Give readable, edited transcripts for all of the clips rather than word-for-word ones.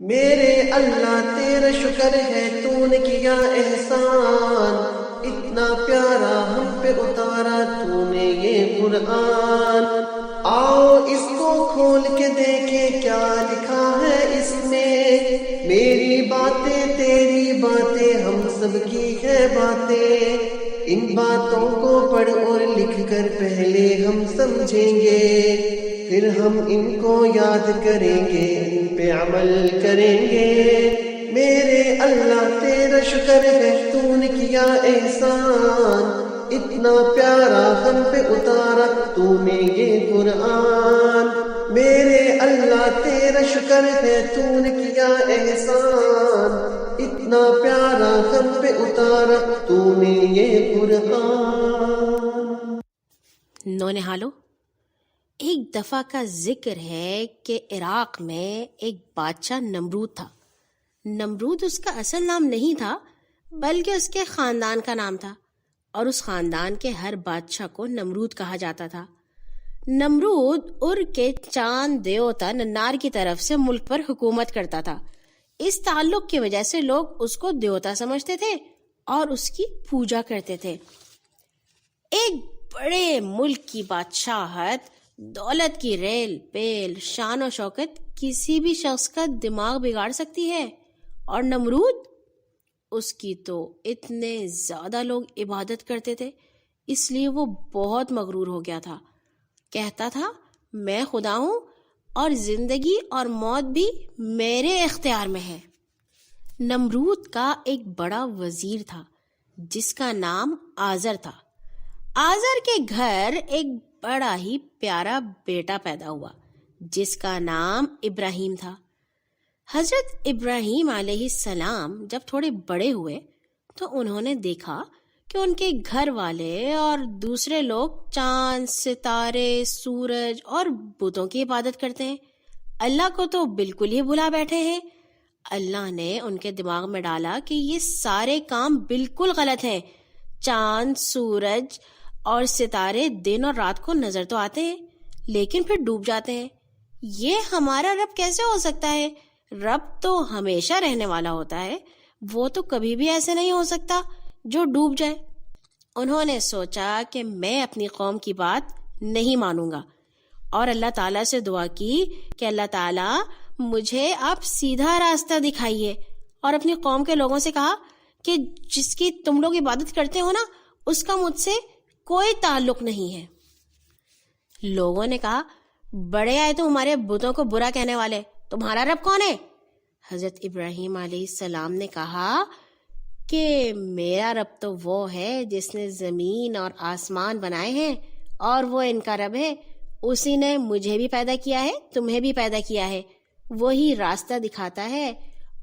میرے اللہ تیرا شکر ہے تو نے کیا احسان، اتنا پیارا ہم پہ اتارا تو نے یہ قرآن۔ آؤ اس کو کھول کے دیکھیں کیا لکھا ہے اس میں، میری باتیں تیری باتیں ہم سب کی ہے باتیں۔ ان باتوں کو پڑھ اور لکھ کر پہلے ہم سمجھیں گے، پھر ہم ان کو یاد کریں گے، ان پہ عمل کریں گے۔ میرے اللہ تیرا شکر ہے تو نے کیا احسان، اتنا پیارا ہم پہ اتارا تو نے یہ قرآن۔ میرے اللہ تیرا شکر ہے تو نے کیا احسان، اتنا پیارا ہم پہ اتارا تو نے یہ قرآن۔ نونہالو، ایک دفعہ کا ذکر ہے کہ عراق میں ایک بادشاہ نمرود تھا۔ نمرود اس کا اصل نام نہیں تھا، بلکہ اس کے خاندان کا نام تھا، اور اس خاندان کے ہر بادشاہ کو نمرود کہا جاتا تھا۔ نمرود ار کے چاند دیوتا ننار کی طرف سے ملک پر حکومت کرتا تھا۔ اس تعلق کی وجہ سے لوگ اس کو دیوتا سمجھتے تھے اور اس کی پوجا کرتے تھے۔ ایک بڑے ملک کی بادشاہت، دولت کی ریل پیل، شان و شوکت کسی بھی شخص کا دماغ بگاڑ سکتی ہے، اور نمرود، اس کی تو اتنے زیادہ لوگ عبادت کرتے تھے، اس لیے وہ بہت مغرور ہو گیا تھا۔ کہتا تھا میں خدا ہوں اور زندگی اور موت بھی میرے اختیار میں ہے۔ نمرود کا ایک بڑا وزیر تھا جس کا نام آزر تھا۔ آزر کے گھر ایک بڑا ہی پیارا بیٹا پیدا ہوا جس کا نام ابراہیم تھا۔ حضرت ابراہیم علیہ السلام جب تھوڑے بڑے ہوئے تو انہوں نے دیکھا کہ ان کے گھر والے اور دوسرے لوگ چاند، ستارے، سورج اور بتوں کی عبادت کرتے ہیں، اللہ کو تو بالکل ہی بھلا بیٹھے ہیں۔ اللہ نے ان کے دماغ میں ڈالا کہ یہ سارے کام بالکل غلط ہیں۔ چاند، سورج اور ستارے دن اور رات کو نظر تو آتے ہیں لیکن پھر ڈوب جاتے ہیں، یہ ہمارا رب کیسے ہو سکتا ہے؟ رب تو ہمیشہ رہنے والا ہوتا ہے، وہ تو کبھی بھی ایسے نہیں ہو سکتا جو ڈوب جائے۔ انہوں نے سوچا کہ میں اپنی قوم کی بات نہیں مانوں گا، اور اللہ تعالیٰ سے دعا کی کہ اللہ تعالیٰ مجھے آپ سیدھا راستہ دکھائیے، اور اپنی قوم کے لوگوں سے کہا کہ جس کی تم لوگ عبادت کرتے ہو نا، اس کا مجھ سے کوئی تعلق نہیں ہے۔ لوگوں نے کہا بڑے آئے تو ہمارے بتوں کو برا کہنے والے، تمہارا رب کون ہے؟ حضرت ابراہیم علیہ السلام نے کہا کہ میرا رب تو وہ ہے جس نے زمین اور آسمان بنائے ہیں، اور وہ ان کا رب ہے، اسی نے مجھے بھی پیدا کیا ہے، تمہیں بھی پیدا کیا ہے، وہی راستہ دکھاتا ہے،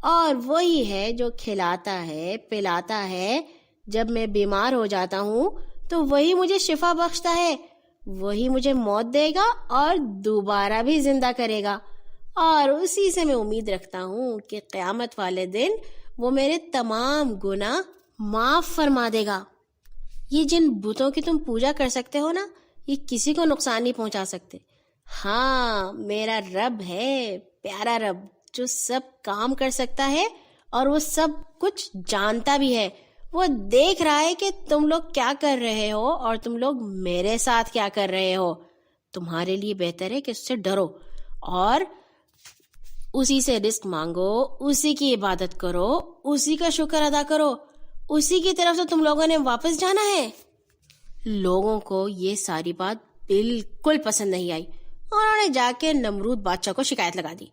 اور وہی ہے جو کھلاتا ہے پلاتا ہے، جب میں بیمار ہو جاتا ہوں تو وہی مجھے شفا بخشتا ہے، وہی مجھے موت دے گا اور دوبارہ بھی زندہ کرے گا، اور اسی سے میں امید رکھتا ہوں کہ قیامت والے دن وہ میرے تمام گناہ معاف فرما دے گا۔ یہ جن بتوں کی تم پوجا کر سکتے ہو نا، یہ کسی کو نقصان نہیں پہنچا سکتے۔ ہاں، میرا رب ہے پیارا رب جو سب کام کر سکتا ہے، اور وہ سب کچھ جانتا بھی ہے، وہ دیکھ رہا ہے کہ تم لوگ کیا کر رہے ہو اور تم لوگ میرے ساتھ کیا کر رہے ہو۔ تمہارے لیے بہتر ہے کہ اس سے ڈرو اور اسی سے رزق مانگو، اسی کی عبادت کرو، اسی کا شکر ادا کرو، اسی کی طرف سے تم لوگوں نے واپس جانا ہے۔ لوگوں کو یہ ساری بات بالکل پسند نہیں آئی، انہوں نے جا کے نمرود بادشاہ کو شکایت لگا دی۔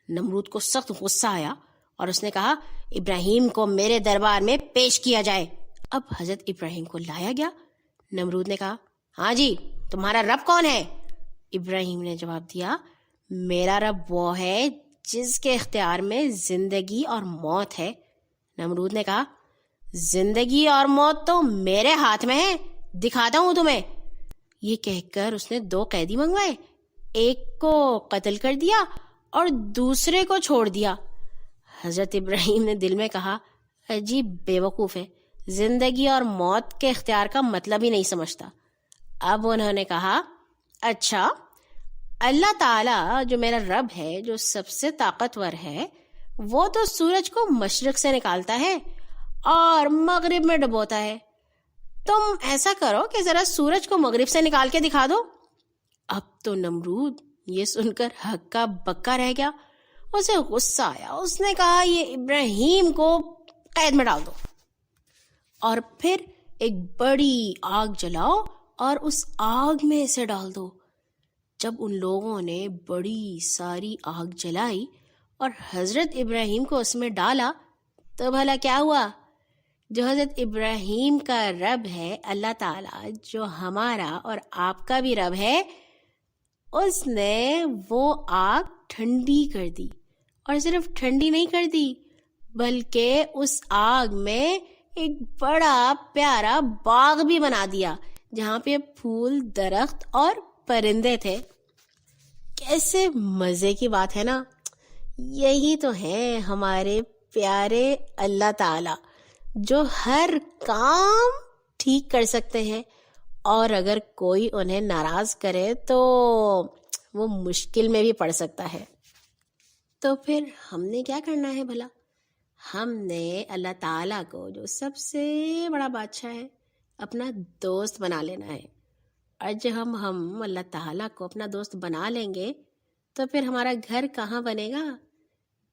نمرود کو سخت غصہ آیا اور اس نے کہا ابراہیم کو میرے دربار میں پیش کیا جائے۔ اب حضرت ابراہیم کو لایا گیا۔ نمرود نے کہا ہاں جی، تمہارا رب کون ہے؟ ابراہیم نے جواب دیا میرا رب وہ ہے جس کے اختیار میں زندگی اور موت ہے۔ نمرود نے کہا زندگی اور موت تو میرے ہاتھ میں ہے، دکھاتا ہوں تمہیں۔ یہ کہہ کر اس نے 2 قیدی منگوائے، ایک کو قتل کر دیا اور دوسرے کو چھوڑ دیا۔ حضرت ابراہیم نے دل میں کہا عجیب بے وقوف ہے، زندگی اور موت کے اختیار کا مطلب ہی نہیں سمجھتا۔ اب انہوں نے کہا اچھا، اللہ تعالیٰ جو میرا رب ہے، جو سب سے طاقتور ہے، وہ تو سورج کو مشرق سے نکالتا ہے اور مغرب میں ڈبوتا ہے. تم ایسا کرو کہ ذرا سورج کو مغرب سے نکال کے دکھا دو. اب تو نمرود یہ سن کر ہکا بکا رہ گیا. اسے غصہ آیا. اس نے کہا یہ ابراہیم کو قید میں ڈال دو اور پھر ایک بڑی آگ جلاؤ اور اس آگ میں اسے ڈال دو. جب ان لوگوں نے بڑی ساری آگ جلائی اور حضرت ابراہیم کو اس میں ڈالا تو بھلا کیا ہوا؟ جو حضرت ابراہیم کا رب ہے اللہ تعالیٰ، جو ہمارا اور آپ کا بھی رب ہے، اس نے وہ آگ ٹھنڈی کر دی. اور صرف ٹھنڈی نہیں کر دی بلکہ اس آگ میں ایک بڑا پیارا باغ بھی بنا دیا جہاں پہ پھول، درخت اور پرندے تھے. کیسے مزے کی بات ہے نا. یہی تو ہے ہمارے پیارے اللہ تعالیٰ جو ہر کام ٹھیک کر سکتے ہیں، اور اگر کوئی انہیں ناراض کرے تو وہ مشکل میں بھی پڑ سکتا ہے. تو پھر ہم نے کیا کرنا ہے بھلا؟ ہم نے اللہ تعالیٰ کو جو سب سے بڑا بادشاہ ہے اپنا دوست بنا لینا ہے. اور جب ہم اللہ تعالیٰ کو اپنا دوست بنا لیں گے تو پھر ہمارا گھر کہاں بنے گا؟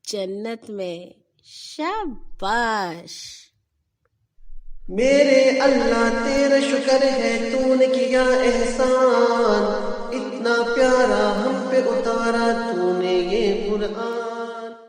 جنت میں. شاباش. میرے اللہ تیرا شکر ہے تو نے کیا احسان، اتنا پیارا ہم پہ اتارا تو نے یہ قرآن.